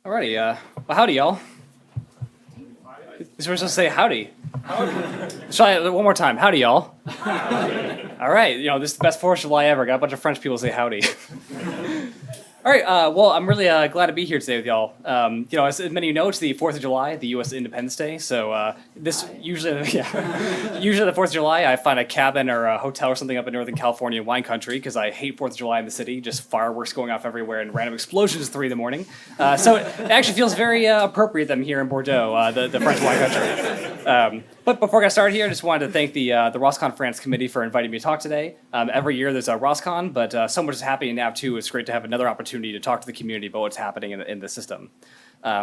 Alrighty, well, howdy, y'all. You're supposed to say howdy. Try it one more time. Howdy, y'all. All right, this is the best 4th of July ever. Got a bunch of French people say howdy. All right, well, I'm really glad to be here today with y'all. As many of you know, it's the 4th of July, the U.S. Independence Day. So usually the 4th of July, I find a cabin or a hotel or something up in Northern California wine country because I hate 4th of July in the city, just fireworks going off everywhere and random explosions at 3 in the morning. So it actually feels very appropriate that I'm here in Bordeaux, the French wine country. But before I got started here, I just wanted to thank the ROSCon-France committee for inviting me to talk today. Every year there's a ROSCon, but so much is happening in Nav2. It's great to have another opportunity to talk to the community about what's happening in the system.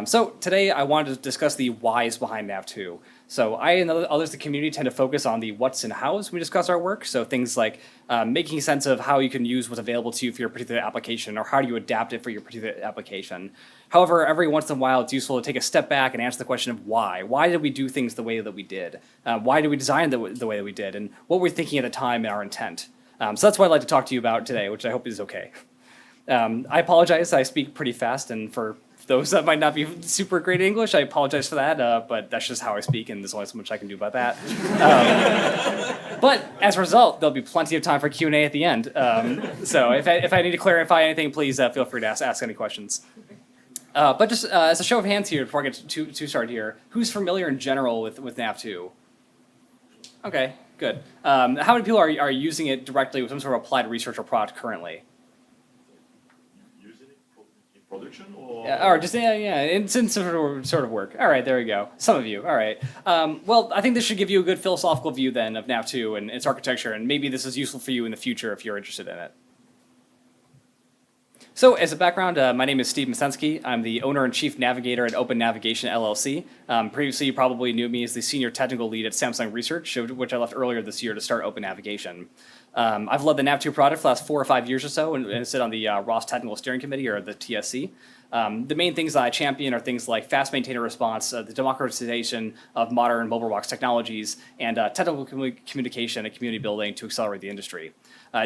So today I wanted to discuss the whys behind Nav2. So I and others in the community tend to focus on the what's and hows when we discuss our work. So things like making sense of how you can use what's available to you for your particular application, or how do you adapt it for your particular application. However, every once in a while, it's useful to take a step back and answer the question of why. Why did we do things the way that we did? Why did we design the way that we did? And what were we thinking at the time and our intent? So that's what I'd like to talk to you about today, which I hope is okay. I apologize, I speak pretty fast, and for those that might not be super great at English, I apologize for that, but that's just how I speak, and there's only so much I can do about that. But as a result, there'll be plenty of time for Q&A at the end. So if I need to clarify anything, please feel free to ask any questions. But just as a show of hands here, before I get too started here, who's familiar in general with Nav2? Okay, good. How many people are using it directly with some sort of applied research or product currently? Production or just it's in sort of work. All right, there we go. Some of you. All right. Well, I think this should give you a good philosophical view then of Nav2 and its architecture, and maybe this is useful for you in the future if you're interested in it. So as a background, my name is Steve Masensky. I'm the owner and chief navigator at Open Navigation LLC. Previously, you probably knew me as the senior technical lead at Samsung Research, which I left earlier this year to start Open Navigation. I've led the Nav2 project for the last 4 or 5 years or so and sit on the ROS Technical Steering Committee, or the TSC. The main things that I champion are things like fast maintainer response, the democratization of modern mobile box technologies, and technical communication and community building to accelerate the industry.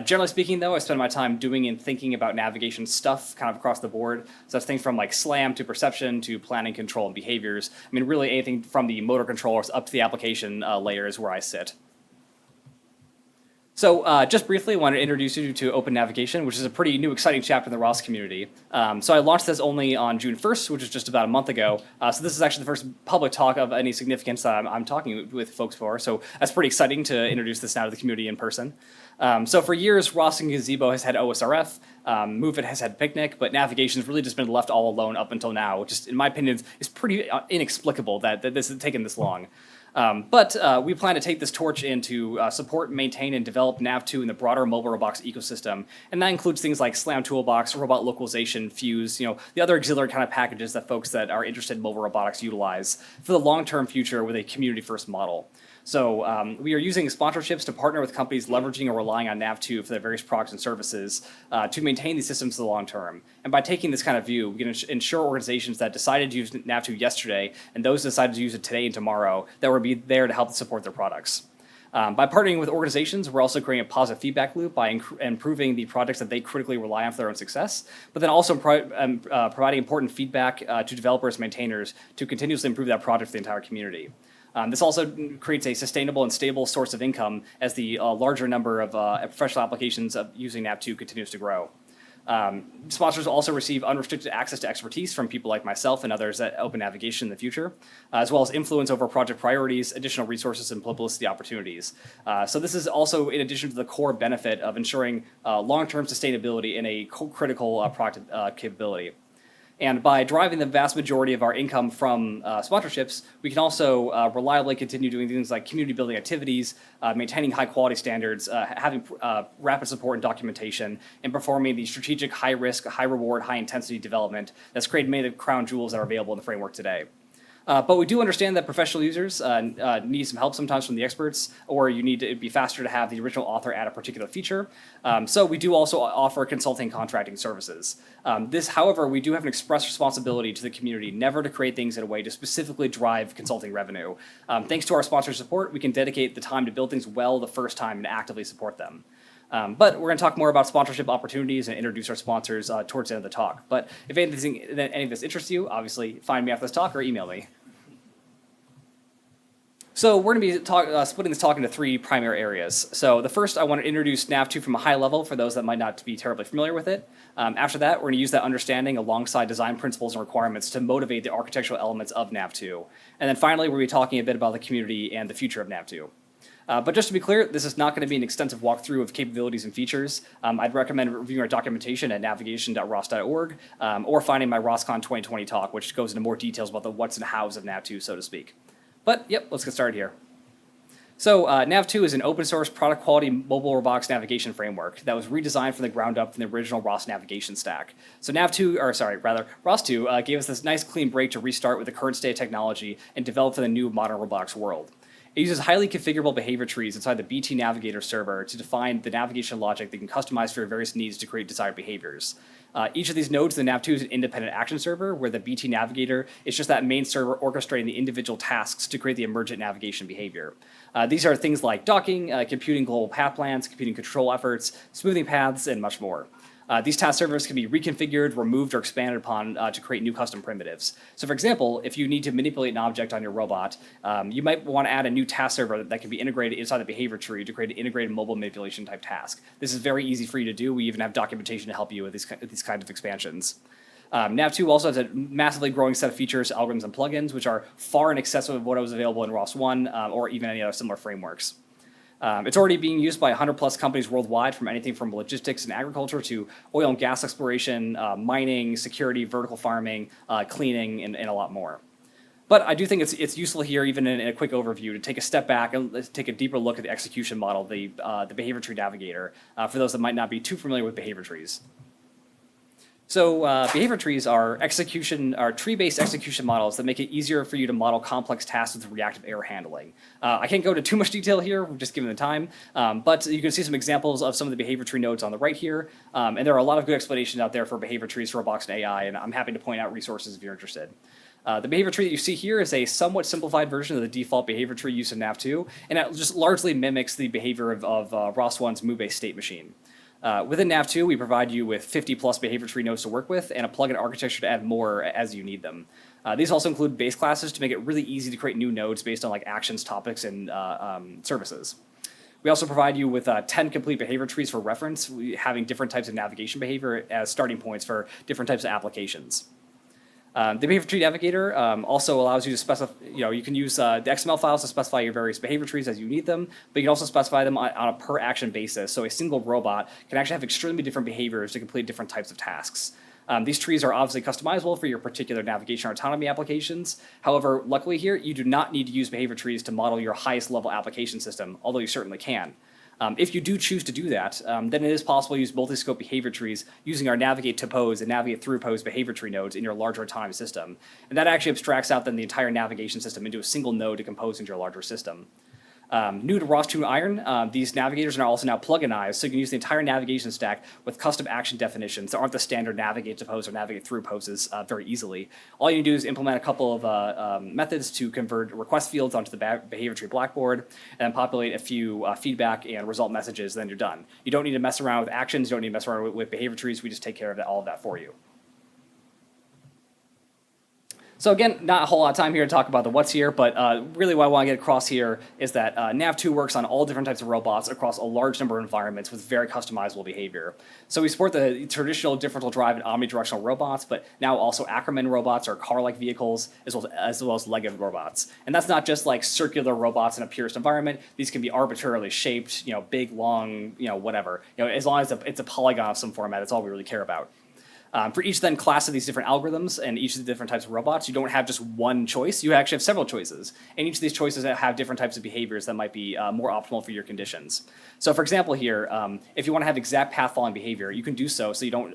Generally speaking, though, I spend my time doing and thinking about navigation stuff kind of across the board. So that's things from like SLAM to perception to planning, control, and behaviors. I mean, really anything from the motor controllers up to the application layer is where I sit. So just briefly, I want to introduce you to Open Navigation, which is a pretty new, exciting chapter in the ROS community. So I launched this only on June 1st, which is just about a month ago. So this is actually the first public talk of any significance that I'm talking with folks for. So that's pretty exciting to introduce this now to the community in person. So for years, ROS and Gazebo has had OSRF, MoveIt has had Picnic, but navigation has really just been left all alone up until now, which is, in my opinion, is pretty inexplicable that this has taken this long. But we plan to take this torch in to support, maintain, and develop Nav2 in the broader mobile robotics ecosystem. And that includes things like SLAM Toolbox, Robot Localization, Fuse, the other auxiliary kind of packages that folks that are interested in mobile robotics utilize for the long-term future with a community-first model. So we are using sponsorships to partner with companies leveraging or relying on Nav2 for their various products and services to maintain these systems for the long term. And by taking this kind of view, we can ensure organizations that decided to use Nav2 yesterday and those that decided to use it today and tomorrow that will be there to help support their products. By partnering with organizations, we're also creating a positive feedback loop by improving the projects that they critically rely on for their own success, but then also providing important feedback to developers and maintainers to continuously improve that project for the entire community. This also creates a sustainable and stable source of income as the larger number of professional applications of using Nav2 continues to grow. Sponsors also receive unrestricted access to expertise from people like myself and others at Open Navigation in the future, as well as influence over project priorities, additional resources, and publicity opportunities. So this is also in addition to the core benefit of ensuring long-term sustainability in a critical product capability. And by driving the vast majority of our income from sponsorships, we can also reliably continue doing things like community building activities, maintaining high quality standards, having rapid support and documentation, and performing the strategic high risk, high reward, high intensity development that's created many of the crown jewels that are available in the framework today. But we do understand that professional users need some help sometimes from the experts, or you need to be faster to have the original author add a particular feature. So we do also offer consulting contracting services. However, we do have an express responsibility to the community never to create things in a way to specifically drive consulting revenue. Thanks to our sponsor support, we can dedicate the time to build things well the first time and actively support them. But we're going to talk more about sponsorship opportunities and introduce our sponsors towards the end of the talk. But if any of this interests you, obviously find me after this talk or email me. So we're going to be splitting this talk into three primary areas. So the first, I want to introduce Nav2 from a high level for those that might not be terribly familiar with it. After that, we're going to use that understanding alongside design principles and requirements to motivate the architectural elements of Nav2. And then finally, we'll be talking a bit about the community and the future of Nav2. But just to be clear, this is not going to be an extensive walkthrough of capabilities and features. I'd recommend reviewing our documentation at navigation.ros.org or finding my ROSCon 2020 talk, which goes into more details about the what's and hows of Nav2, so to speak. But yep, let's get started here. So Nav2 is an open source product quality mobile robotics navigation framework that was redesigned from the ground up from the original ROS navigation stack. So ROS2 gave us this nice clean break to restart with the current state of technology and develop for the new modern robotics world. It uses highly configurable behavior trees inside the BT Navigator server to define the navigation logic that you can customize for your various needs to create desired behaviors. Each of these nodes in the Nav2 is an independent action server, where the BT Navigator is just that main server orchestrating the individual tasks to create the emergent navigation behavior. These are things like docking, computing global path plans, computing control efforts, smoothing paths, and much more. These task servers can be reconfigured, removed, or expanded upon to create new custom primitives. So for example, if you need to manipulate an object on your robot, you might want to add a new task server that can be integrated inside the behavior tree to create an integrated mobile manipulation type task. This is very easy for you to do. We even have documentation to help you with these kinds of expansions. Nav2 also has a massively growing set of features, algorithms, and plugins, which are far in excess of what was available in ROS1 or even any other similar frameworks. It's already being used by 100 plus companies worldwide, from anything from logistics and agriculture to oil and gas exploration, mining, security, vertical farming, cleaning, and a lot more. But I do think it's useful here, even in a quick overview, to take a step back and let's take a deeper look at the execution model, the behavior tree navigator, for those that might not be too familiar with behavior trees. So behavior trees are tree-based execution models that make it easier for you to model complex tasks with reactive error handling. I can't go into too much detail here, just given the time, but you can see some examples of some of the behavior tree nodes on the right here, and there are a lot of good explanations out there for behavior trees for robotics and AI, and I'm happy to point out resources if you're interested. The behavior tree that you see here is a somewhat simplified version of the default behavior tree used in Nav2, and it just largely mimics the behavior of ROS1's Mu-based state machine. Within Nav2, we provide you with 50 plus behavior tree nodes to work with and a plugin architecture to add more as you need them. These also include base classes to make it really easy to create new nodes based on like actions, topics, and services. We also provide you with 10 complete behavior trees for reference, having different types of navigation behavior as starting points for different types of applications. The behavior tree navigator also allows you to specify, you can use the XML files to specify your various behavior trees as you need them, but you can also specify them on a per action basis. So a single robot can actually have extremely different behaviors to complete different types of tasks. These trees are obviously customizable for your particular navigation or autonomy applications. However, luckily here, you do not need to use behavior trees to model your highest level application system, although you certainly can. If you do choose to do that, then it is possible to use multi-scope behavior trees using our navigate to pose and navigate through pose behavior tree nodes in your larger autonomy system. And that actually abstracts out then the entire navigation system into a single node to compose into your larger system. New to ROS2 Iron, these navigators are also now pluginized, so you can use the entire navigation stack with custom action definitions that aren't the standard navigate to pose or navigate through poses very easily. All you do is implement a couple of methods to convert request fields onto the behavior tree blackboard, and then populate a few feedback and result messages, then you're done. You don't need to mess around with actions, you don't need to mess around with behavior trees, we just take care of all of that for you. So again, not a whole lot of time here to talk about the what's here, but really what I want to get across here is that Nav2 works on all different types of robots across a large number of environments with very customizable behavior. So we support the traditional differential drive and omnidirectional robots, but now also Ackermann robots or car-like vehicles, as well as legged robots. And that's not just like circular robots in a purist environment. These can be arbitrarily shaped, big, long, whatever. As long as it's a polygon of some format, that's all we really care about. For each then class of these different algorithms and each of the different types of robots, you don't have just one choice, you actually have several choices. And each of these choices have different types of behaviors that might be more optimal for your conditions. So for example here, if you want to have exact path following behavior, you can do so you don't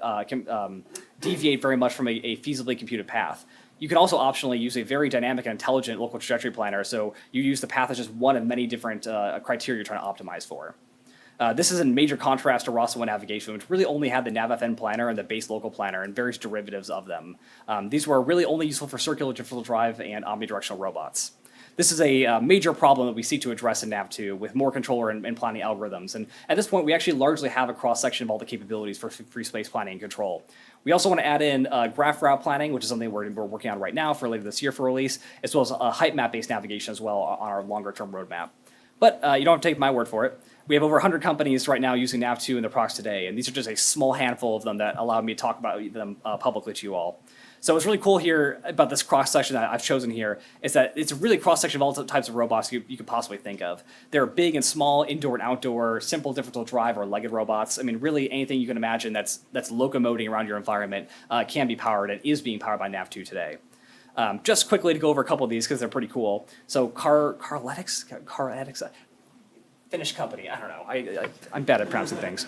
deviate very much from a feasibly computed path. You can also optionally use a very dynamic and intelligent local trajectory planner, so you use the path as just one of many different criteria you're trying to optimize for. This is in major contrast to ROS1 navigation, which really only had the NavFN planner and the base local planner and various derivatives of them. These were really only useful for circular differential drive and omnidirectional robots. This is a major problem that we seek to address in Nav2 with more controller and planning algorithms. And at this point, we actually largely have a cross-section of all the capabilities for free space planning and control. We also want to add in graph route planning, which is something we're working on right now for later this year for release, as well as height map-based navigation as well on our longer-term roadmap. But you don't have to take my word for it. We have over 100 companies right now using Nav2 in their products today, and these are just a small handful of them that allow me to talk about them publicly to you all. So what's really cool here about this cross-section that I've chosen here is that it's a really cross-section of all types of robots you could possibly think of. There are big and small, indoor and outdoor, simple, difficult to drive, or legged robots. I mean, really anything you can imagine that's locomoting around your environment can be powered and is being powered by Nav2 today. Just quickly to go over a couple of these because they're pretty cool. So Carletics, Finnish company. I don't know. I'm bad at pronouncing things.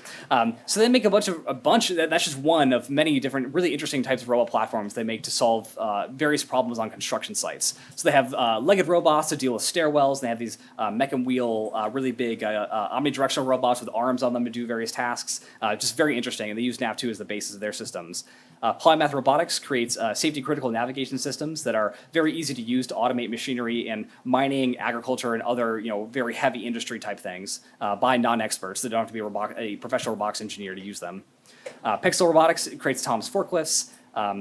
So they make a bunch. That's just one of many different, really interesting types of robot platforms they make to solve various problems on construction sites. So they have legged robots to deal with stairwells. They have these mech and wheel, really big omnidirectional robots with arms on them to do various tasks. Just very interesting. And they use Nav2 as the basis of their systems. Polymath Robotics creates safety-critical navigation systems that are very easy to use to automate machinery in mining, agriculture, and other very heavy industry type things by non-experts that don't have to be a professional robotics engineer to use them. Pixel Robotics creates autonomous forklifts.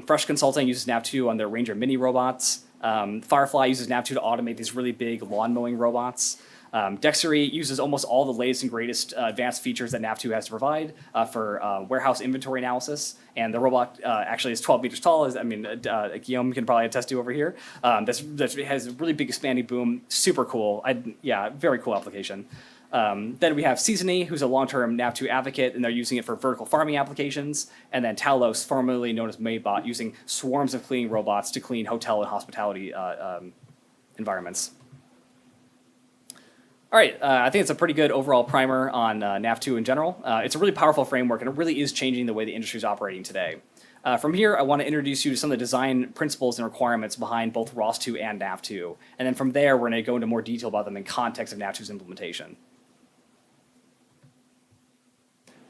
Fresh Consulting uses Nav2 on their Ranger mini robots. Firefly uses Nav2 to automate these really big lawn mowing robots. Dextery uses almost all the latest and greatest advanced features that Nav2 has to provide for warehouse inventory analysis. And the robot actually is 12 meters tall, Guillaume can probably attest to over here. That has a really big expanding boom, super cool. Very cool application. Then we have Seasony, who's a long-term Nav2 advocate, and they're using it for vertical farming applications. And then Talos, formerly known as Maybot, using swarms of cleaning robots to clean hotel and hospitality environments. All right, I think it's a pretty good overall primer on Nav2 in general. It's a really powerful framework, and it really is changing the way the industry is operating today. From here, I want to introduce you to some of the design principles and requirements behind both ROS2 and Nav2. And then from there, we're going to go into more detail about them in context of Nav2's implementation.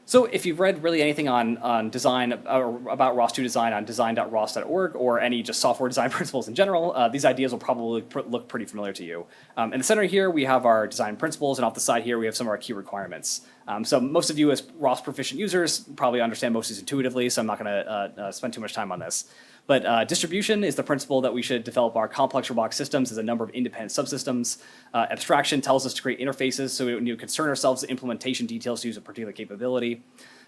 So if you've read really anything on design or about ROS2 design on design.ros.org or any just software design principles in general, these ideas will probably look pretty familiar to you. In the center here, we have our design principles, and off the side here, we have some of our key requirements. So most of you as ROS proficient users probably understand most of these intuitively, so I'm not going to spend too much time on this. But distribution is the principle that we should develop our complex robotic systems as a number of independent subsystems. Abstraction tells us to create interfaces, so we need to concern ourselves with implementation details to use a particular capability.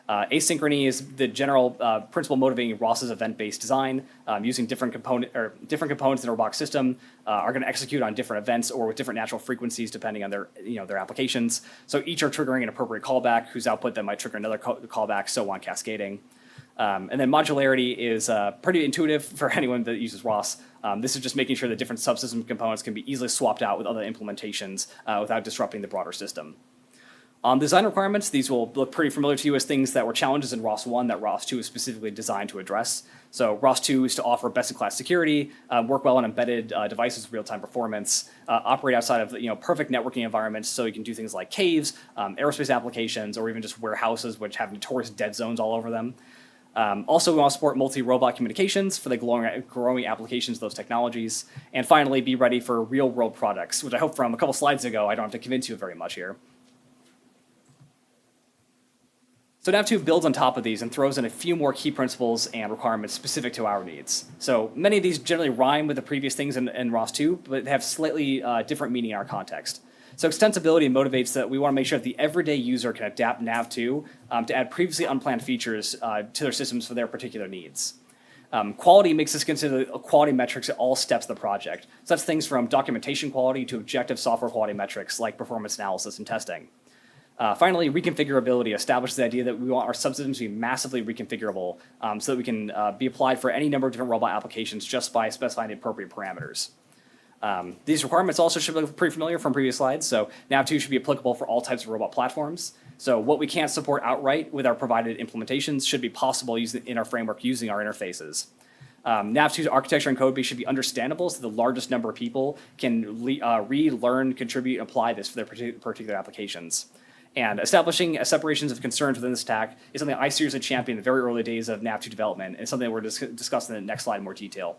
Asynchrony is the general principle motivating ROS's event-based design. Using different components in a robotic system are going to execute on different events or with different natural frequencies depending on their applications. So each are triggering an appropriate callback, whose output then might trigger another callback, so on cascading. And then modularity is pretty intuitive for anyone that uses ROS. This is just making sure that different subsystem components can be easily swapped out with other implementations without disrupting the broader system. On design requirements, these will look pretty familiar to you as things that were challenges in ROS1 that ROS2 is specifically designed to address. So ROS2 is to offer best-in-class security, work well on embedded devices with real-time performance, operate outside of perfect networking environments, so you can do things like caves, aerospace applications, or even just warehouses which have notorious dead zones all over them. Also, we want to support multi-robot communications for the growing applications of those technologies. And finally, be ready for real-world products, which I hope from a couple slides ago I don't have to convince you very much here. So Nav2 builds on top of these and throws in a few more key principles and requirements specific to our needs. So many of these generally rhyme with the previous things in ROS2, but they have slightly different meaning in our context. So extensibility motivates that we want to make sure that the everyday user can adapt Nav2 to add previously unplanned features to their systems for their particular needs. Quality makes us consider quality metrics at all steps of the project. So that's things from documentation quality to objective software quality metrics like performance analysis and testing. Finally, reconfigurability establishes the idea that we want our subsystems to be massively reconfigurable so that we can be applied for any number of different robot applications just by specifying the appropriate parameters. These requirements also should be pretty familiar from previous slides. So Nav2 should be applicable for all types of robot platforms. So what we can't support outright with our provided implementations should be possible in our framework using our interfaces. Nav2's architecture and code base should be understandable so the largest number of people can read, learn, contribute, and apply this for their particular applications. And establishing separations of concerns within the stack is something I seriously championed in the very early days of Nav2 development, and something we're discussing in the next slide in more detail.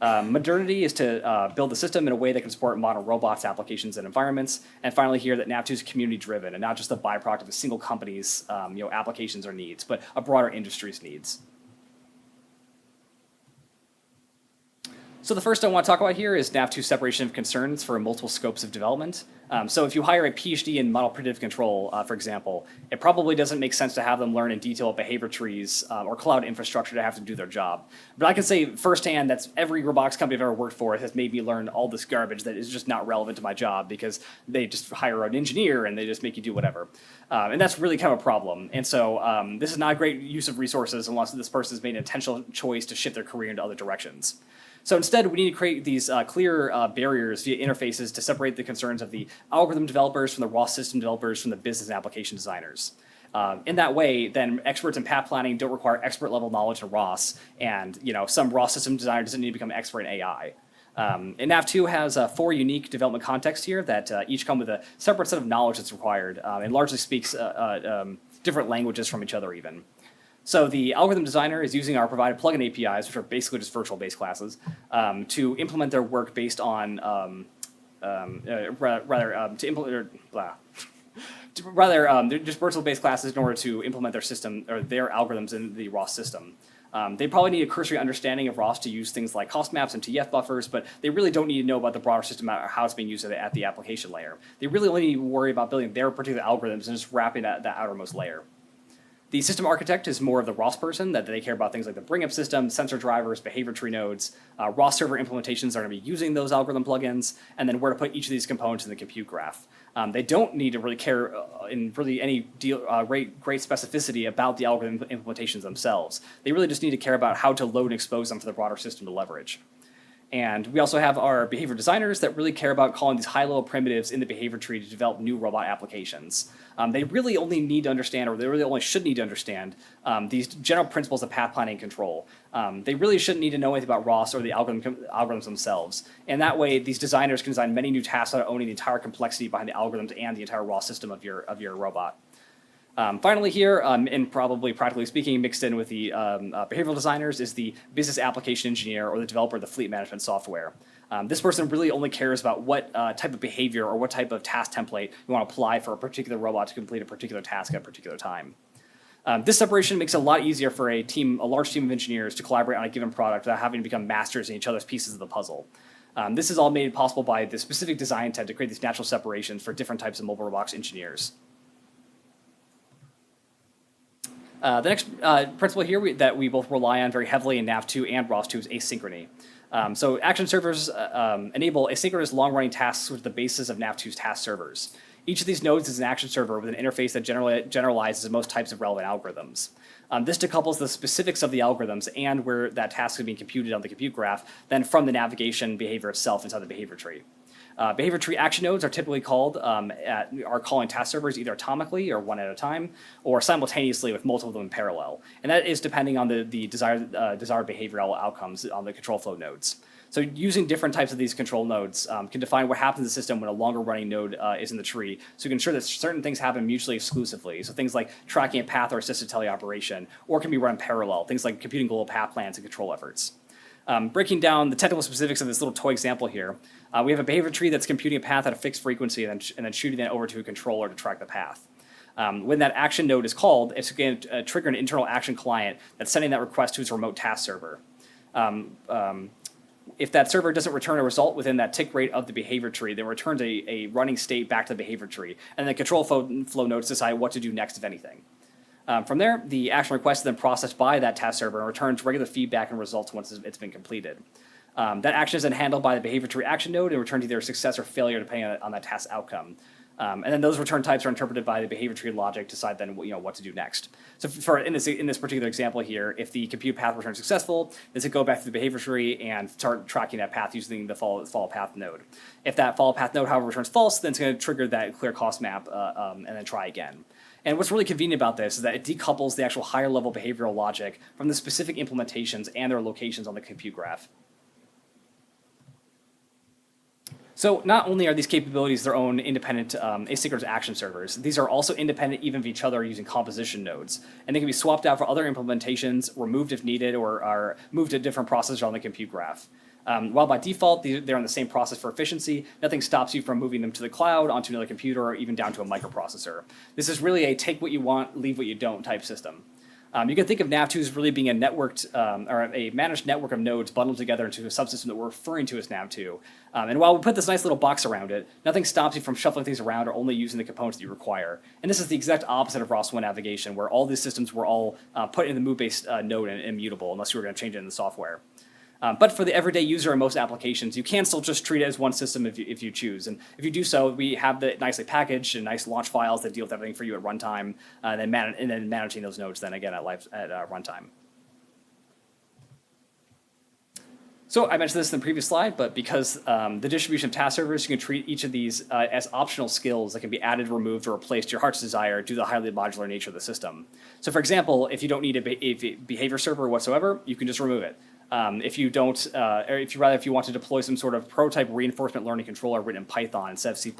Modernity is to build the system in a way that can support modern robots, applications, and environments. And finally here, that Nav2 is community-driven and not just a byproduct of a single company's applications or needs, but a broader industry's needs. So the first I want to talk about here is Nav2 separation of concerns for multiple scopes of development. So if you hire a PhD in model predictive control, for example, it probably doesn't make sense to have them learn in detail behavior trees or cloud infrastructure to have to do their job. But I can say firsthand that every robotics company I've ever worked for has made me learn all this garbage that is just not relevant to my job because they just hire an engineer and they just make you do whatever. And that's really kind of a problem. And so this is not a great use of resources unless this person has made an intentional choice to shift their career into other directions. So instead, we need to create these clear barriers via interfaces to separate the concerns of the algorithm developers from the ROS system developers from the business and application designers. In that way, then experts in path planning don't require expert level knowledge in ROS, and some ROS system designer doesn't need to become an expert in AI. And Nav2 has 4 unique development contexts here that each come with a separate set of knowledge that's required and largely speaks different languages from each other even. So the algorithm designer is using our provided plugin APIs, which are basically just virtual base classes, to implement their work based on they're just virtual base classes in order to implement their system or their algorithms in the ROS system. They probably need a cursory understanding of ROS to use things like cost maps and TF buffers, but they really don't need to know about the broader system or how it's being used at the application layer. They really only need to worry about building their particular algorithms and just wrapping that outermost layer. The system architect is more of the ROS person, that they care about things like the bring-up system, sensor drivers, behavior tree nodes. ROS server implementations are going to be using those algorithm plugins, and then where to put each of these components in the compute graph. They don't need to really care in really any great specificity about the algorithm implementations themselves. They really just need to care about how to load and expose them for the broader system to leverage. And we also have our behavior designers that really care about calling these high-level primitives in the behavior tree to develop new robot applications. They really only need to understand, or they really only should need to understand, these general principles of path planning and control. They really shouldn't need to know anything about ROS or the algorithms themselves. And that way, these designers can design many new tasks without owning the entire complexity behind the algorithms and the entire ROS system of your robot. Finally here, and probably practically speaking, mixed in with the behavioral designers is the business application engineer or the developer of the fleet management software. This person really only cares about what type of behavior or what type of task template you want to apply for a particular robot to complete a particular task at a particular time. This separation makes it a lot easier for a large team of engineers to collaborate on a given product without having to become masters in each other's pieces of the puzzle. This is all made possible by the specific design intent to create these natural separations for different types of mobile robotics engineers. The next principle here that we both rely on very heavily in Nav2 and ROS2 is asynchrony. So action servers enable asynchronous long-running tasks, which is the basis of Nav2's task servers. Each of these nodes is an action server with an interface that generalizes most types of relevant algorithms. This decouples the specifics of the algorithms and where that task is being computed on the compute graph, then from the navigation behavior itself inside the behavior tree. Behavior tree action nodes are typically called are calling task servers either atomically or one at a time, or simultaneously with multiple of them in parallel. And that is depending on the desired behavioral outcomes on the control flow nodes. So using different types of these control nodes can define what happens in the system when a longer running node is in the tree. So you can ensure that certain things happen mutually exclusively. So things like tracking a path or assisted teleoperation, or can be run in parallel, things like computing global path plans and control efforts. Breaking down the technical specifics of this little toy example here, we have a behavior tree that's computing a path at a fixed frequency and then shooting that over to a controller to track the path. When that action node is called, it's going to trigger an internal action client that's sending that request to its remote task server. If that server doesn't return a result within that tick rate of the behavior tree, then returns a running state back to the behavior tree, and the control flow nodes decide what to do next, if anything. From there, the action request is then processed by that task server and returns regular feedback and results once it's been completed. That action is then handled by the behavior tree action node and returns either success or failure depending on that task outcome. And then those return types are interpreted by the behavior tree logic to decide then what to do next. So in this particular example here, if the compute path returns successful, this would go back to the behavior tree and start tracking that path using the follow path node. If that follow path node, however, returns false, then it's going to trigger that clear cost map and then try again. And what's really convenient about this is that it decouples the actual higher level behavioral logic from the specific implementations and their locations on the compute graph. So not only are these capabilities their own independent asynchronous action servers, these are also independent even of each other using composition nodes. And they can be swapped out for other implementations, removed if needed, or are moved to different processors on the compute graph. While by default, they're in the same process for efficiency, nothing stops you from moving them to the cloud, onto another computer, or even down to a microprocessor. This is really a take what you want, leave what you don't type system. You can think of Nav2 as really being a networked or a managed network of nodes bundled together into a subsystem that we're referring to as Nav2. And while we put this nice little box around it, nothing stops you from shuffling things around or only using the components that you require. And this is the exact opposite of ROS1 navigation, where all these systems were all put in the move-based node and immutable unless you were going to change it in the software. But for the everyday user in most applications, you can still just treat it as one system if you choose. And if you do so, we have it nicely packaged and nice launch files that deal with everything for you at runtime, and then managing those nodes then again at runtime. So I mentioned this in the previous slide, but because the distribution of task servers, you can treat each of these as optional skills that can be added, removed, or replaced to your heart's desire due to the highly modular nature of the system. So for example, if you don't need a behavior server whatsoever, you can just remove it. If you don't, or if you want to deploy some sort of prototype reinforcement learning controller written in Python instead of C++,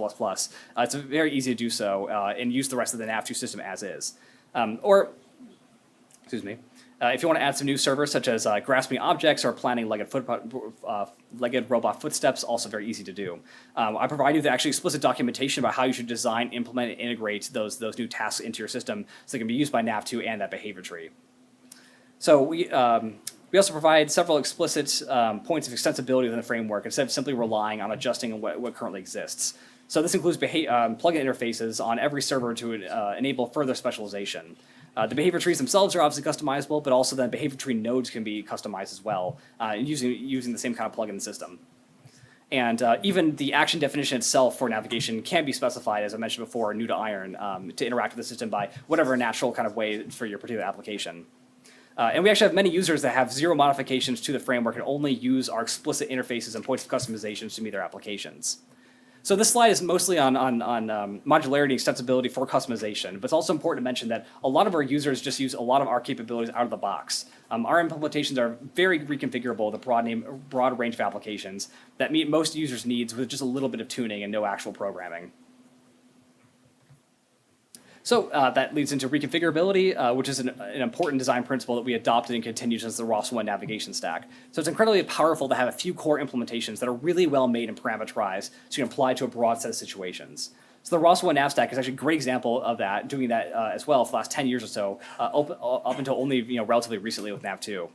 it's very easy to do so and use the rest of the Nav2 system as is. If you want to add some new servers such as grasping objects or planning legged robot footsteps, also very easy to do. I provide you with actually explicit documentation about how you should design, implement, and integrate those new tasks into your system so they can be used by Nav2 and that behavior tree. So we also provide several explicit points of extensibility within the framework instead of simply relying on adjusting what currently exists. So this includes plugin interfaces on every server to enable further specialization. The behavior trees themselves are obviously customizable, but also then behavior tree nodes can be customized as well using the same kind of plugin system. And even the action definition itself for navigation can be specified, as I mentioned before, new to iron, to interact with the system by whatever natural kind of way for your particular application. And we actually have many users that have zero modifications to the framework and only use our explicit interfaces and points of customizations to meet their applications. So this slide is mostly on modularity and extensibility for customization, but it's also important to mention that a lot of our users just use a lot of our capabilities out of the box. Our implementations are very reconfigurable with a broad range of applications that meet most users' needs with just a little bit of tuning and no actual programming. So that leads into reconfigurability, which is an important design principle that we adopted and continues as the ROS1 navigation stack. So it's incredibly powerful to have a few core implementations that are really well made and parameterized so you can apply to a broad set of situations. So the ROS1 nav stack is actually a great example of that, doing that as well for the last 10 years or so, up until only relatively recently with Nav2.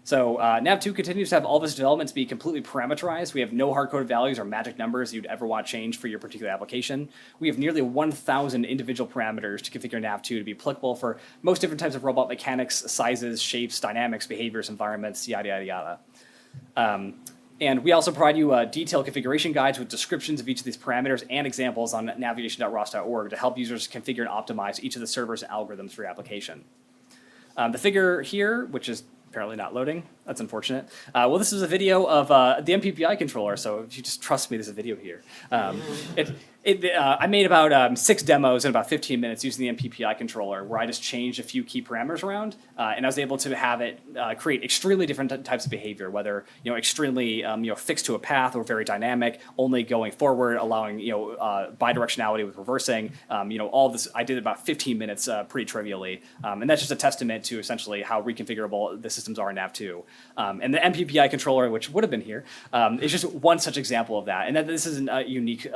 So Nav2 continues to have all of its developments be completely parameterized. We have no hard-coded values or magic numbers you'd ever want to change for your particular application. We have nearly 1,000 individual parameters to configure Nav2 to be applicable for most different types of robot mechanics, sizes, shapes, dynamics, behaviors, environments, yada, yada, yada. And we also provide you detailed configuration guides with descriptions of each of these parameters and examples on navigation.ros.org to help users configure and optimize each of the servers and algorithms for your application. The figure here, which is apparently not loading. That's unfortunate. Well, this is a video of the MPPI controller, so if you just trust me, there's a video here. I made about 6 demos in about 15 minutes using the MPPI controller, where I just changed a few key parameters around, and I was able to have it create extremely different types of behavior, whether extremely fixed to a path or very dynamic, only going forward, allowing bidirectionality with reversing. All this I did about 15 minutes pretty trivially, and that's just a testament to essentially how reconfigurable the systems are in Nav2. And the MPPI controller, which would have been here, is just one such example of that, and that this is a unique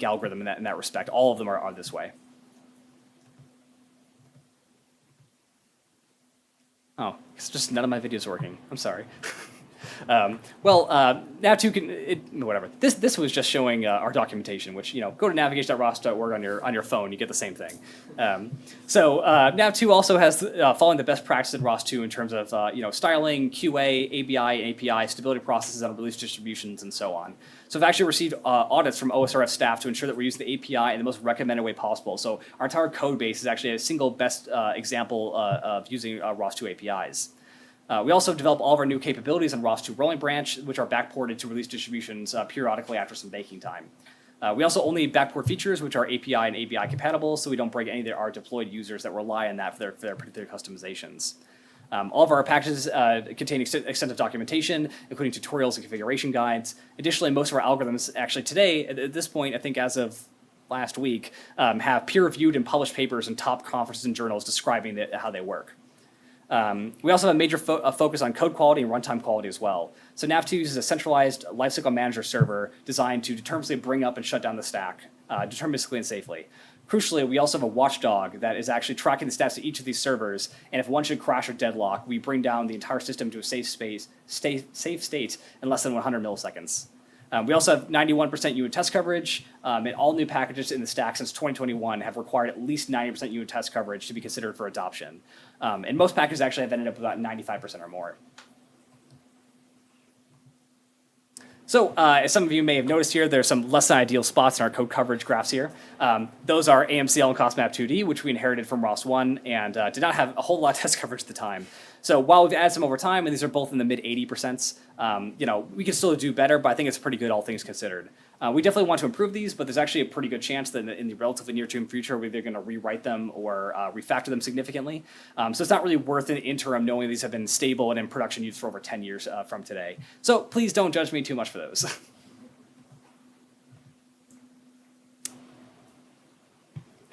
algorithm in that respect. All of them are this way. Oh, it's just none of my videos working. I'm sorry. Nav2 can whatever. This was just showing our documentation, which go to navigation.ros.org on your phone, you get the same thing. Nav2 also has following the best practice in ROS2 in terms of styling, QA, ABI, and API, stability processes on release distributions, and so on. So I've actually received audits from OSRF staff to ensure that we're using the API in the most recommended way possible. So our entire code base is actually a single best example of using ROS2 APIs. We also develop all of our new capabilities on ROS2 rolling branch, which are backported to release distributions periodically after some baking time. We also only backport features which are API and ABI compatible, so we don't break any of our deployed users that rely on that for their particular customizations. All of our packages contain extensive documentation, including tutorials and configuration guides. Additionally, most of our algorithms actually today, at this point, I think as of last week, have peer-reviewed and published papers in top conferences and journals describing how they work. We also have a major focus on code quality and runtime quality as well. So Nav2 uses a centralized lifecycle manager server designed to deterministically bring up and shut down the stack, deterministically and safely. Crucially, we also have a watchdog that is actually tracking the stats of each of these servers, and if one should crash or deadlock, we bring down the entire system to a safe state in less than 100 milliseconds. We also have 91% unit test coverage, and all new packages in the stack since 2021 have required at least 90% unit test coverage to be considered for adoption. And most packages actually have ended up about 95% or more. So as some of you may have noticed here, there's some less than ideal spots in our code coverage graphs here. Those are AMCL and COSMAP 2D, which we inherited from ROS1 and did not have a whole lot of test coverage at the time. So while we've added some over time, and these are both in the mid 80%, we can still do better, but I think it's pretty good, all things considered. We definitely want to improve these, but there's actually a pretty good chance that in the relatively near-term future, we're either going to rewrite them or refactor them significantly. So it's not really worth an interim knowing these have been stable and in production use for over 10 years from today. So please don't judge me too much for those.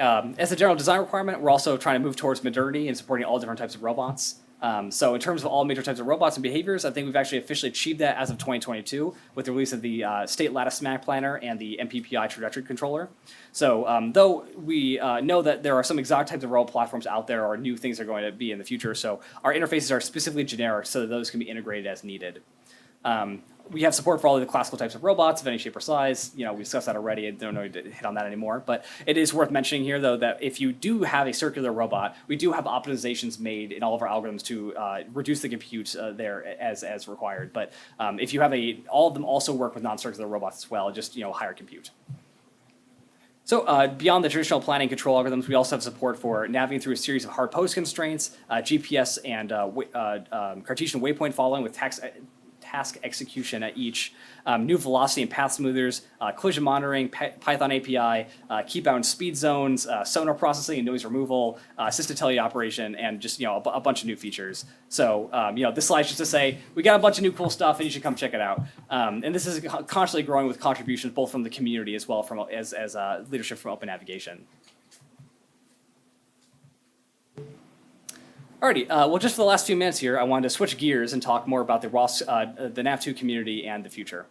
As a general design requirement, we're also trying to move towards modernity and supporting all different types of robots. So in terms of all major types of robots and behaviors, I think we've actually officially achieved that as of 2022 with the release of the State Lattice Semantic Planner and the MPPI Trajectory Controller. So though we know that there are some exotic types of robot platforms out there or new things are going to be in the future, so our interfaces are specifically generic so that those can be integrated as needed. We have support for all of the classical types of robots of any shape or size. We discussed that already. I don't need to hit on that anymore. But it is worth mentioning here, though, that if you do have a circular robot, we do have optimizations made in all of our algorithms to reduce the compute there as required. But if you have all of them also work with non-circular robots as well, just higher compute. So beyond the traditional planning control algorithms, we also have support for navigating through a series of hard pose constraints, GPS and Cartesian waypoint following with task execution at each, new velocity and path smoothers, collision monitoring, Python API, key-bound speed zones, sonar processing and noise removal, assisted teleoperation, and just a bunch of new features. So this slide's just to say we got a bunch of new cool stuff, and you should come check it out. And this is constantly growing with contributions both from the community as well as leadership from Open Navigation. Alrighty, well, just for the last few minutes here, I wanted to switch gears and talk more about the Nav2 community and the future.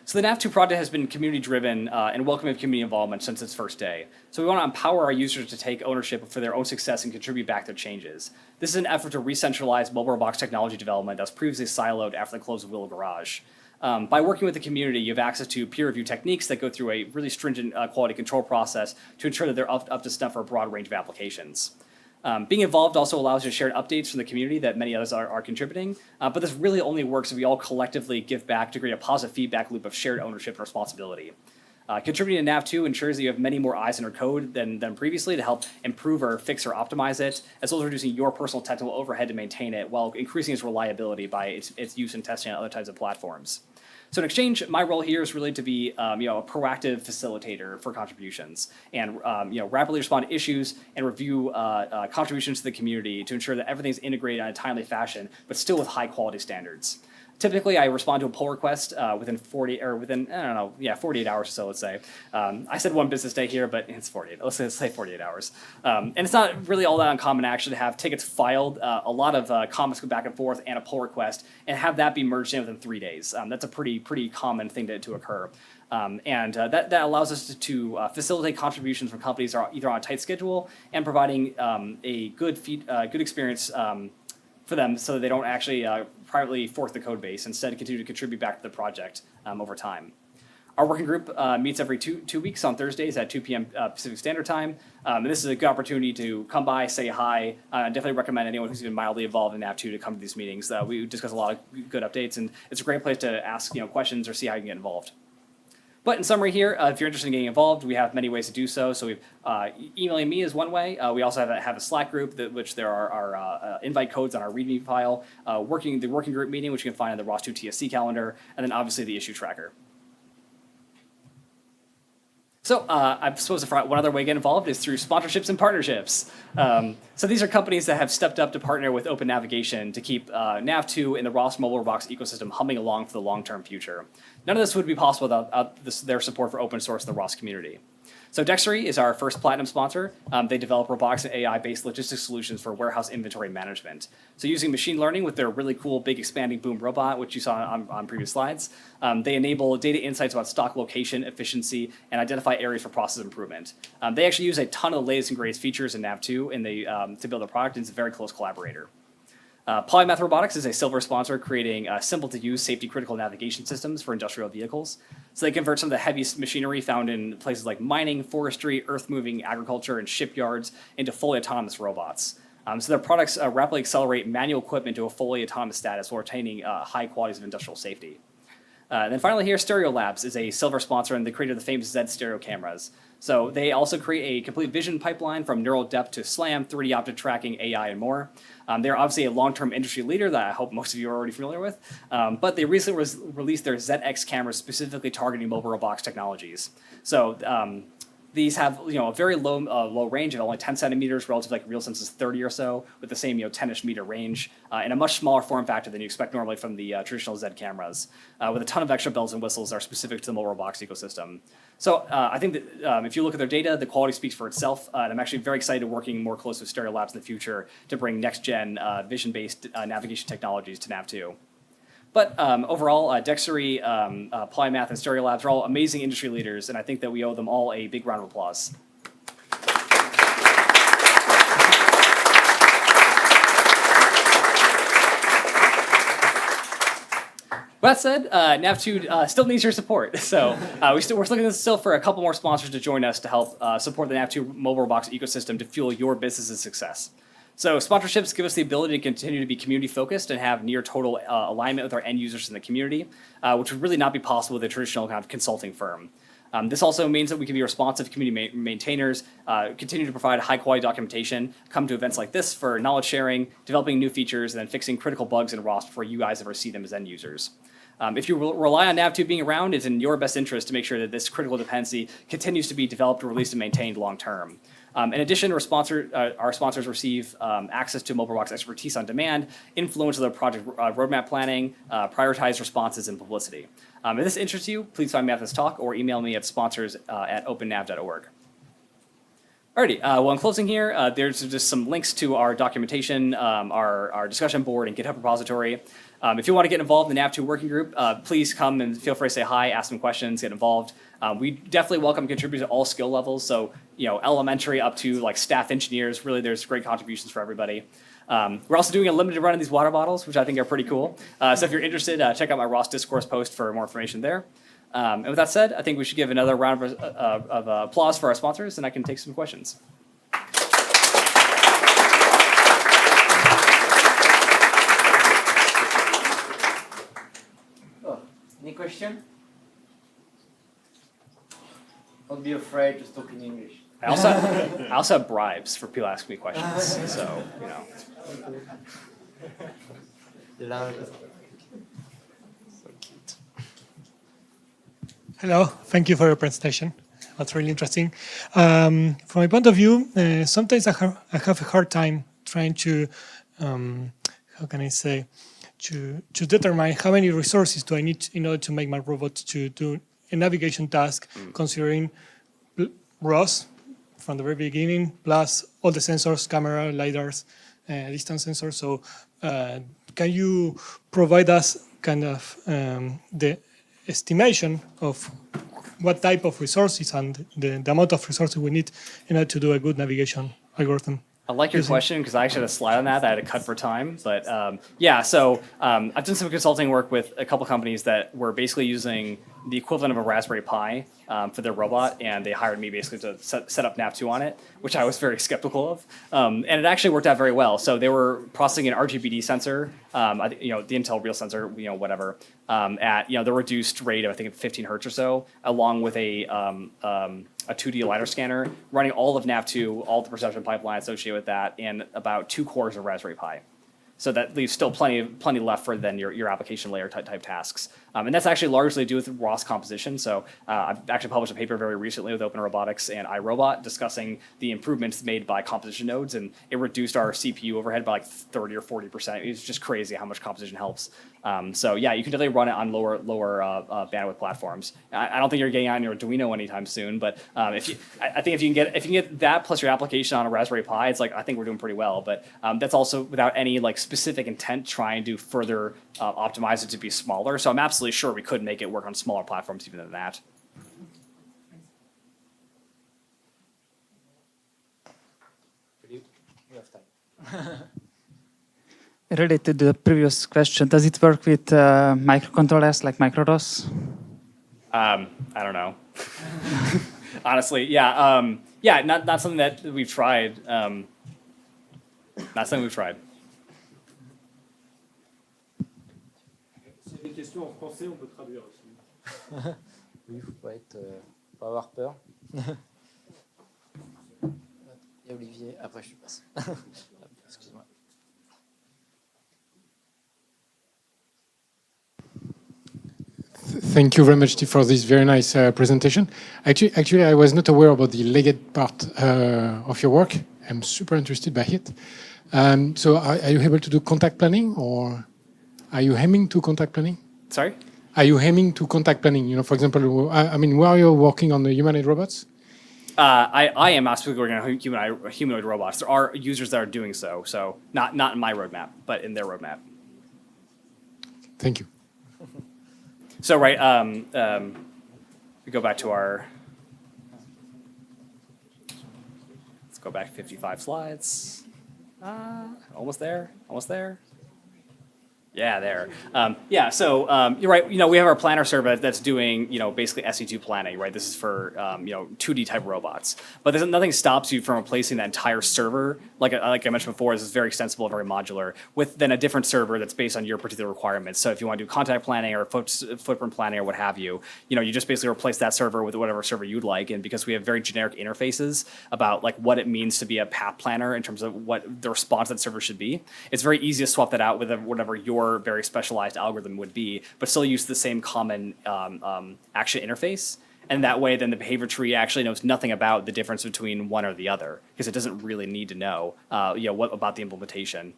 So the Nav2 project has been community-driven and welcoming community involvement since its first day. So we want to empower our users to take ownership for their own success and contribute back their changes. This is an effort to re-centralize mobile box technology development that was previously siloed after the close of Willow Garage. By working with the community, you have access to peer review techniques that go through a really stringent quality control process to ensure that they're up to snuff for a broad range of applications. Being involved also allows you to share updates from the community that many others are contributing, but this really only works if we all collectively give back to create a positive feedback loop of shared ownership and responsibility. Contributing to Nav2 ensures that you have many more eyes in your code than previously to help improve or fix or optimize it, as well as reducing your personal technical overhead to maintain it while increasing its reliability by its use and testing on other types of platforms. So in exchange, my role here is really to be a proactive facilitator for contributions and rapidly respond to issues and review contributions to the community to ensure that everything's integrated in a timely fashion, but still with high quality standards. Typically, I respond to a pull request within 48 hours or so, let's say. I said one business day here, but it's 48. Let's say 48 hours. And it's not really all that uncommon actually to have tickets filed, a lot of comments go back and forth, and a pull request, and have that be merged in within 3 days. That's a pretty common thing to occur. That allows us to facilitate contributions from companies that are either on a tight schedule and providing a good experience for them so that they don't actually privately fork the code base, instead continue to contribute back to the project over time. Our working group meets every two weeks on Thursdays at 2 p.m. Pacific Standard Time. And this is a good opportunity to come by, say hi. I definitely recommend anyone who's even mildly involved in Nav2 to come to these meetings. We discuss a lot of good updates, and it's a great place to ask questions or see how you can get involved. But in summary here, if you're interested in getting involved, we have many ways to do so. So emailing me is one way. We also have a Slack group, which there are invite codes on our README file, the working group meeting, which you can find on the ROS2 TSC calendar, and then obviously the issue tracker. So I suppose one other way to get involved is through sponsorships and partnerships. So these are companies that have stepped up to partner with Open Navigation to keep Nav2 and the ROS mobile box ecosystem humming along for the long-term future. None of this would be possible without their support for open source in the ROS community. So Dextery is our first platinum sponsor. They develop robotics and AI-based logistics solutions for warehouse inventory management. So using machine learning with their really cool big expanding boom robot, which you saw on previous slides, they enable data insights about stock location, efficiency, and identify areas for process improvement. They actually use a ton of the latest and greatest features in Nav2 to build a product, and it's a very close collaborator. Polymath Robotics is a silver sponsor creating simple-to-use safety-critical navigation systems for industrial vehicles. So they convert some of the heaviest machinery found in places like mining, forestry, earth-moving agriculture, and shipyards into fully autonomous robots. So their products rapidly accelerate manual equipment to a fully autonomous status while retaining high qualities of industrial safety. And then finally here, Stereo Labs is a silver sponsor and the creator of the famous Z stereo cameras. So they also create a complete vision pipeline from neural depth to SLAM, 3D object tracking, AI, and more. They're obviously a long-term industry leader that I hope most of you are already familiar with. But they recently released their ZX cameras specifically targeting mobile robotics technologies. So these have a very low range of only 10 centimeters relative to like RealSense's 30 or so, with the same 10-ish meter range, and a much smaller form factor than you expect normally from the traditional Z cameras, with a ton of extra bells and whistles that are specific to the mobile robotics ecosystem. So I think that if you look at their data, the quality speaks for itself, and I'm actually very excited working more closely with Stereo Labs in the future to bring next-gen vision-based navigation technologies to Nav2. But overall, Dextery, Polymath, and Stereo Labs are all amazing industry leaders, and I think that we owe them all a big round of applause. That said, Nav2 still needs your support. So we're looking still for a couple more sponsors to join us to help support the Nav2 mobile robotics ecosystem to fuel your business's success. So sponsorships give us the ability to continue to be community focused and have near total alignment with our end users in the community, which would really not be possible with a traditional kind of consulting firm. This also means that we can be responsive community maintainers, continue to provide high quality documentation, come to events like this for knowledge sharing, developing new features, and then fixing critical bugs in ROS before you guys ever see them as end users. If you rely on Nav2 being around, it's in your best interest to make sure that this critical dependency continues to be developed, released, and maintained long term. In addition, our sponsors receive access to mobile robotics expertise on demand, influence of their project roadmap planning, prioritized responses, and publicity. If this interests you, please find me at this talk or email me at sponsors@opennav.org. Alrighty, well, in closing here, there's just some links to our documentation, our discussion board, and GitHub repository. If you want to get involved in the Nav2 working group, please come and feel free to say hi, ask some questions, get involved. We definitely welcome contributors at all skill levels, so elementary up to like staff engineers. Really, there's great contributions for everybody. We're also doing a limited run of these water bottles, which I think are pretty cool. So if you're interested, check out my ROS discourse post for more information there. And with that said, I think we should give another round of applause for our sponsors, and I can take some questions. Any question? Don't be afraid to talk in English. I also have bribes for people asking me questions, so Hello, thank you for your presentation. That's really interesting. From my point of view, sometimes I have a hard time trying to, how can I say, to determine how many resources do I need in order to make my robot to do a navigation task, considering ROS from the very beginning, plus all the sensors, camera, LiDARs, distance sensors. So can you provide us kind of the estimation of what type of resources and the amount of resources we need in order to do a good navigation algorithm? I like your question because I actually had a slide on that I had to cut for time. But yeah, so I've done some consulting work with a couple companies that were basically using the equivalent of a Raspberry Pi for their robot, and they hired me basically to set up Nav2 on it, which I was very skeptical of. And it actually worked out very well. So they were processing an RGBD sensor, the Intel Real sensor, whatever, at the reduced rate of I think 15 hertz or so, along with a 2D LiDAR scanner, running all of Nav2, all the perception pipeline associated with that, and about 2 cores of Raspberry Pi. So that leaves still plenty left for then your application layer type tasks. And that's actually largely to do with ROS composition. So I've actually published a paper very recently with Open Robotics and iRobot discussing the improvements made by composition nodes, and it reduced our CPU overhead by like 30 or 40%. It's just crazy how much composition helps. So yeah, you can definitely run it on lower bandwidth platforms. I don't think you're getting on your Arduino anytime soon, but I think if you can get that plus your application on a Raspberry Pi, it's like I think we're doing pretty well. But that's also without any like specific intent trying to further optimize it to be smaller. So I'm absolutely sure we could make it work on smaller platforms even than that. You have time. Related to the previous question, does it work with microcontrollers like microROS? I don't know. Honestly, yeah. Yeah, not something that we've tried. Not something we've tried. S'il y a des questions en français, on peut traduire aussi. Oui, faut pas avoir peur. Et Olivier, après je te passe. Excuse-moi. Thank you very much, Steve, for this very nice presentation. Actually, I was not aware about the legged part of your work. I'm super interested by it. So are you able to do contact planning, or are you aiming to contact planning? Sorry? Are you aiming to contact planning? You know, for example, I mean, where are you working on the humanoid robots? I am not specifically working on humanoid robots. There are users that are doing so. So not in my roadmap, but in their roadmap. Thank you. So right, we go back to our. Let's go back 55 slides. Almost there. Almost there. Yeah, there. Yeah, so you're right. You know, we have our planner server that's doing, you know, basically SE2 planning, right? This is for, you know, 2D type robots. But there's nothing stops you from replacing that entire server, like I mentioned before, this is very extensible and very modular, with then a different server that's based on your particular requirements. So if you want to do contact planning or footprint planning or what have you, you know, you just basically replace that server with whatever server you'd like. And because we have very generic interfaces about like what it means to be a path planner in terms of what the response that server should be, it's very easy to swap that out with whatever your very specialized algorithm would be, but still use the same common action interface. And that way, then the behavior tree actually knows nothing about the difference between one or the other, because it doesn't really need to know, you know, what about the implementation.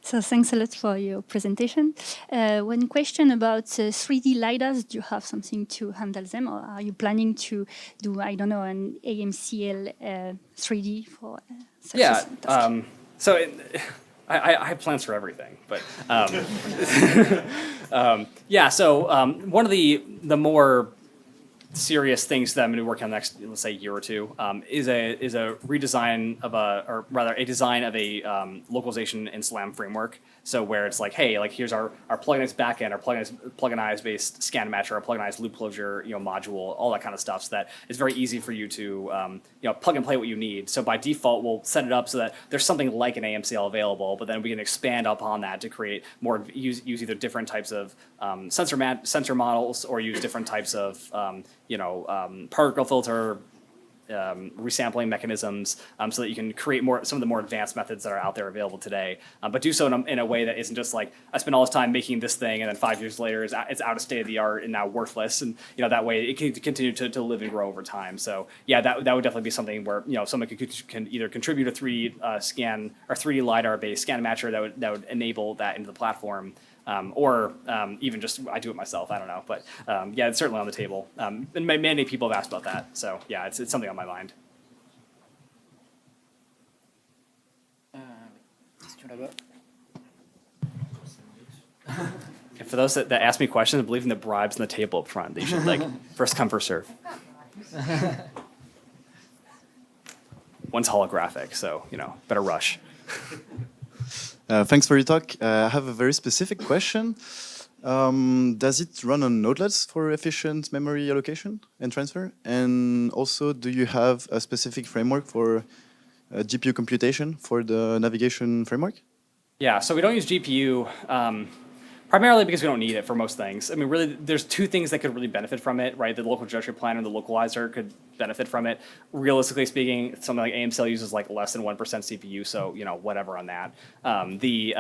So thanks a lot for your presentation. One question about 3D LiDARs. Do you have something to handle them, or are you planning to do, I don't know, an AMCL 3D for such Yeah. a task? I have plans for everything, but yeah. So one of the more serious things that I'm going to be working on the next, let's say, year or two, is a redesign of a design of a localization in SLAM framework. So where it's like, hey, like here's our pluginized backend, our pluginized based scan matcher, our pluginized loop closure, you know, module, all that kind of stuff. So that it's very easy for you to, you know, plug and play what you need. So by default, we'll set it up so that there's something like an AMCL available, but then we can expand upon that to create more, use either different types of sensor models or use different types of, you know, particle filter, resampling mechanisms, so that you can create some of the more advanced methods that are out there available today, but do so in a way that isn't just like, I spent all this time making this thing and then 5 years later it's out of state of the art and now worthless, and you know, that way it can continue to live and grow over time. So yeah, that would definitely be something where, you know, someone can either contribute a 3D scan or 3D LiDAR based scan matcher that would enable that into the platform. Or even just I do it myself. I don't know, but yeah, it's certainly on the table. And many people have asked about that, so yeah, it's something on my mind. And for those that ask me questions, I believe in the bribes on the table up front. They should like first come, first serve. One's holographic, so you know, better rush. Thanks for your talk. I have a very specific question. Does it run on nodelets for efficient memory allocation and transfer? And also, do you have a specific framework for GPU computation for the navigation framework? Yeah, so we don't use GPU. Primarily because we don't need it for most things. I mean, really, there's two things that could really benefit from it, right? The local trajectory planner and the localizer could benefit from it. Realistically speaking, something like AMCL uses like less than 1% CPU, so, you know, whatever on that. The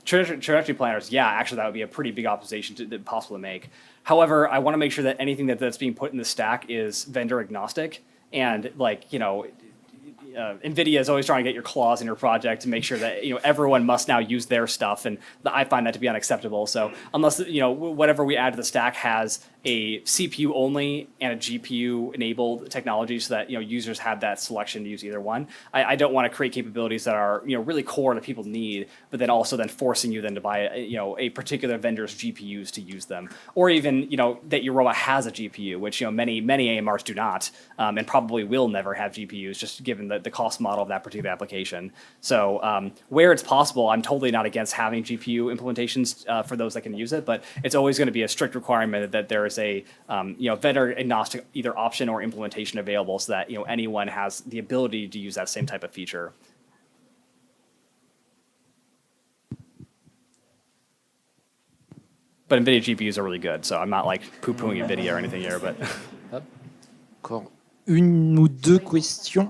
trajectory planners, yeah, actually that would be a pretty big optimization possible to make. However, I want to make sure that anything that's being put in the stack is vendor agnostic, and like, you know, NVIDIA is always trying to get your claws in your project to make sure that, you know, everyone must now use their stuff, and I find that to be unacceptable. So unless, you know, whatever we add to the stack has a CPU only and a GPU enabled technology so that, you know, users have that selection to use either one. I don't want to create capabilities that are, you know, really core that people need, but then also then forcing you then to buy, you know, a particular vendor's GPUs to use them, or even, you know, that your robot has a GPU, which, you know, many AMRs do not, and probably will never have GPUs, just given the cost model of that particular application. So where it's possible, I'm totally not against having GPU implementations for those that can use it, but it's always going to be a strict requirement that there is a you know, vendor agnostic either option or implementation available, so that, you know, anyone has the ability to use that same type of feature. But NVIDIA GPUs are really good, so I'm not like poo-pooing NVIDIA or anything here, but Encore une ou deux questions.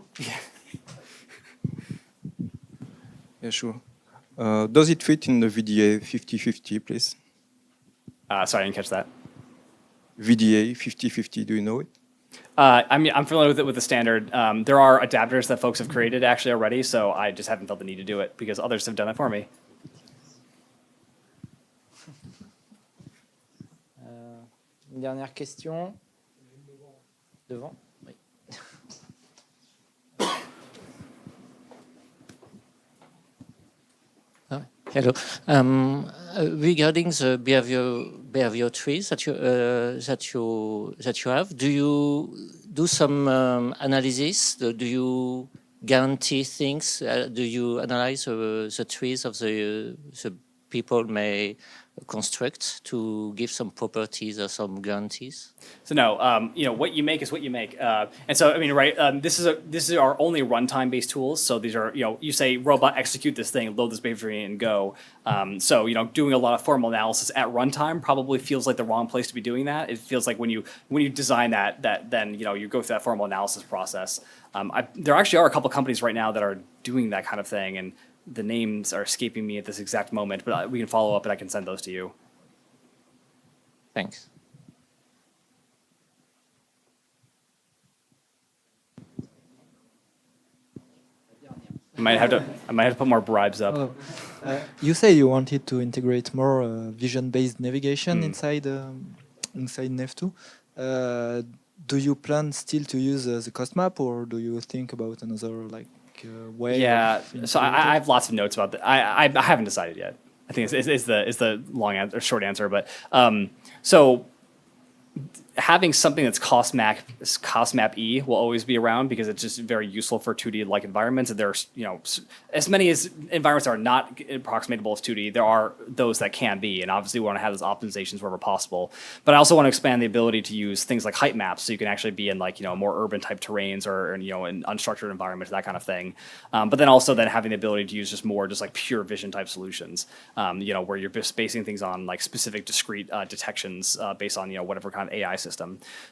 Yeah, sure. Does it fit in the VDA 50/50, please? sorry, I didn't catch that. VDA 50/50, do you know it? I mean, I'm familiar with the standard. There are adapters that folks have created actually already, so I just haven't felt the need to do it because others have done it for me. Une dernière question. Devant. Oui. Hello. Regarding the behavior trees that you have, do you do some analysis? Do you guarantee things? Do you analyze the trees of the people may construct to give some properties or some guarantees? So no, you know, what you make is what you make, and so I mean, right? This is our only runtime based tools. So these are, you know, you say robot execute this thing, load this behavior tree, and go. So you know, doing a lot of formal analysis at runtime probably feels like the wrong place to be doing that. It feels like when you design that then, you know, you go through that formal analysis process. There actually are a couple companies right now that are doing that kind of thing, and the names are escaping me at this exact moment, but we can follow up and I can send those to you. Thanks. I might have to put more bribes up. You say you wanted to integrate more vision-based navigation inside Nav2. Do you plan still to use the cost map, or do you think about another way? Yeah, so I have lots of notes about that. I haven't decided yet. I think is the long answer, short answer. But so having something that's cost map E will always be around because it's just very useful for 2D like environments. And there's, you know, as many as environments are not approximatable as 2D, there are those that can be, and obviously we want to have those optimizations wherever possible. But I also want to expand the ability to use things like height maps, so you can actually be in, like, you know, more urban type terrains or, you know, in unstructured environments, that kind of thing. But then also then having the ability to use just more just like pure vision type solutions, you know, where you're just basing things on like specific discrete detections based on, you know, whatever kind of AI system.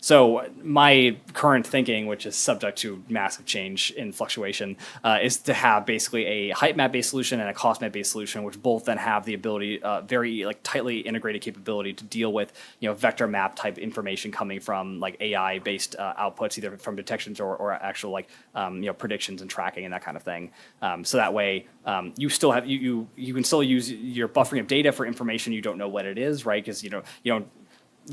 So my current thinking, which is subject to massive change in fluctuation, is to have basically a height map based solution and a cost map based solution, which both then have the ability, very like tightly integrated capability to deal with, you know, vector map type information coming from like AI based outputs, either from detections or actual like you know, predictions and tracking and that kind of thing. So that way you still have you can still use your buffering of data for information you don't know what it is, right? Because you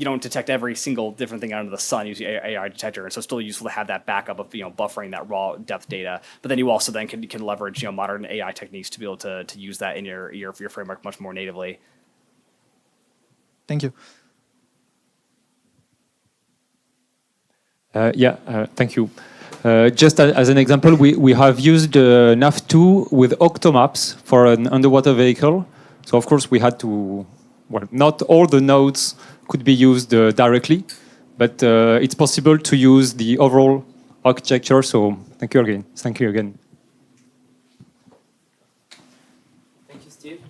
don't detect every single different thing under the sun using AI detector, and so it's still useful to have that backup of, you know, buffering that raw depth data. But then you also then can leverage, you know, modern AI techniques to be able to use that in your framework much more natively. Thank you. Thank you. Just as an example, we have used Nav2 with Octomaps for an underwater vehicle. So of course we had to, well, not all the nodes could be used directly, but it's possible to use the overall architecture. So thank you again. Thank you again. Thank you, Steve.